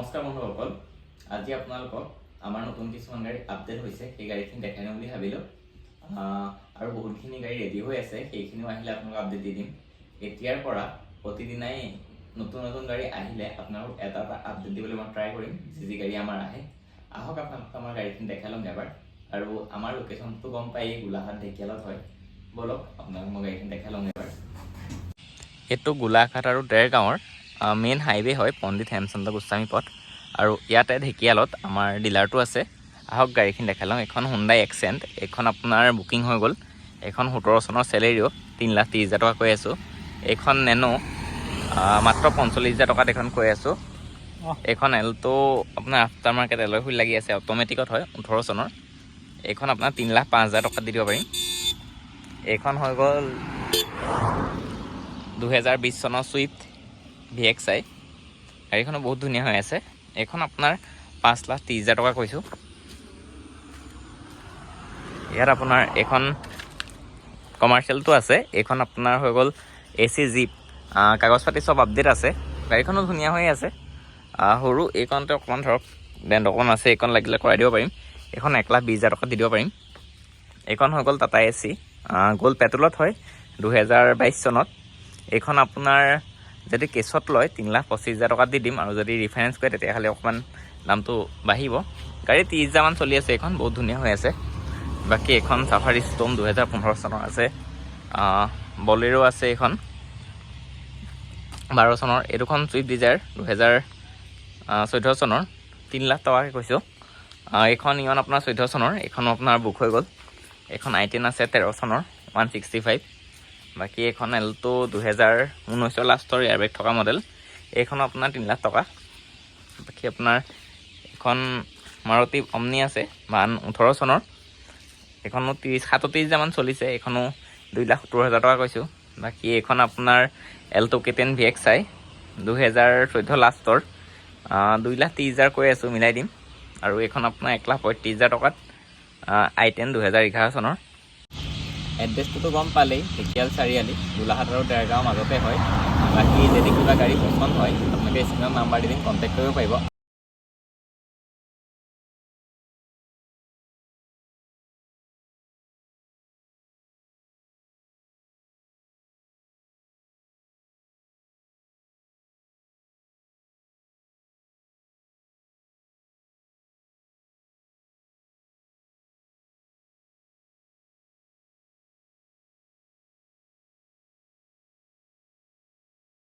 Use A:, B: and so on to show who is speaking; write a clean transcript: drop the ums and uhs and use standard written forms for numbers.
A: নমস্কাৰ বন্ধুসকল, আজি আপোনালোকক আমাৰ নতুন কিছুমান গাড়ী আপডেট হৈছে সেই গাড়ীখিনি দেখাই দিম বুলি ভাবিলোঁ। আৰু বহুতখিনি গাড়ী ৰেডি হৈ আছে, সেইখিনিও আহিলে আপোনালোকক আপডেট দি দিম। এতিয়াৰ পৰা প্ৰতিদিনাই নতুন নতুন গাড়ী আহিলে আপোনালোকক এটা আপডেট দিবলৈ মই ট্ৰাই কৰিম। যি গাড়ী আমাৰ আহে, আহক আপোনালোকক আমাৰ গাড়ীখিনি দেখাই ল'ম এবাৰ। আৰু আমাৰ লোকেশ্যনটো গম পায়েই, গোলাঘাট ঢেকিয়ালত হয়। বলক আপোনালোকক মই গাড়ীখিনি দেখাই ল'ম এবাৰ। এইটো গোলাঘাট আৰু দেৰগাঁৱৰ মেইন হাইৱে হয়, পণ্ডিত হেমচন্দ্ৰ গোস্বামী পথ। আৰু ইয়াতে ঢেকিয়ালত আমাৰ ডিলাৰটো আছে। আহক গাড়ীখিনি দেখাই লওঁ। এখন হুণ্ডাই এক্সেণ্ট, এইখন আপোনাৰ বুকিং হৈ গ'ল। এইখন 17 চনৰ চেলেৰিও 3,30,000 টকা কৈ আছোঁ। এইখন নেনো মাত্ৰ 45,000 টকাত এইখন কৈ আছোঁ। এইখন এল্টো আপোনাৰ আফটাৰ মাৰ্কেট এলয় হুইল লাগি আছে, অট'মেটিকত হয়, 18 চনৰ। এইখন আপোনাৰ 3,05,000 টকাত দি দিব পাৰিম। এইখন হৈ গ'ল 2020 চনৰ চুইফ্ট VXI। গাড়ীখনো বহুত ধুনীয়া হৈ আছে। এইখন আপোনাৰ 5,30,000 টকা কৈছোঁ। ইয়াত আপোনাৰ এইখন কমাৰ্চিয়েলটো আছে। এইখন আপোনাৰ হৈ গ'ল AC জিপ, কাগজ পাতি চব আপডেট আছে। গাড়ীখনো ধুনীয়া হৈ আছে। সৰু এইখনতে অকণমান ধৰক ডেণ্ট অকণমান আছে, এইখন লাগিলে কৰাই দিব পাৰিম। এইখন 1,20,000 টকাত দি দিব পাৰিম। এইখন হৈ গ'ল টাটা AC, গ'ল্ড পেট্ৰলত হয়, 2022 চনত। এইখন আপোনাৰ যদি কেছত লয় 3,25,000 টকাত দি দিম, আৰু যদি ৰিফাইনেন্স কৰে তেতিয়াহ'লে অকণমান দামটো বাঢ়িব। গাড়ী 30,000 মান চলি আছে। এইখন বহুত ধুনীয়া হৈ আছে। বাকী এইখন চাফাৰী ষ্ট'ম 2015 চনৰ আছে। বলেৰো আছে, এইখন 12 চনৰ। এই দুখন চুইফ্ট ডিজায়াৰ 2014 চনৰ, 3,00,000 টকাকৈ কৈছোঁ। এইখন ইমান আপোনাৰ 14 চনৰ, এইখনো আপোনাৰ বুক হৈ গ'ল। এইখন I10 আছে 13 চনৰ, 165। বাকী এইখন এল্টো 2019 লাষ্টৰ এয়াৰবেগ থকা মডেল, এইখন আপোনাৰ 3,00,000 টকা। বাকী আপোনাৰ এইখন মাৰুতি অমনি আছে 18 চনৰ, এইখনো 37,000 মান চলিছে। এইখনো 2,70,000 টকা কৈছোঁ। বাকী এইখন আপোনাৰ এল্টো K10 VXI 2014 লাষ্টৰ, 2,30,000 কৈ আছোঁ, মিলাই দিম। আৰু এইখন আপোনাৰ 1,35,000 টকাত I10 2011 চনৰ। এড্ৰেছটোতো গম পালেই, ঢেকিয়াল চাৰিআলি, গোলাঘাট আৰু দেৰগাঁৱৰ মাজতে হয়। বাকী যদি কিবা গাড়ী পচন্দ হয় আপোনালোকে স্ক্ৰীণত নাম্বাৰ দি দিম, কণ্টেক্ট কৰিব পাৰিব।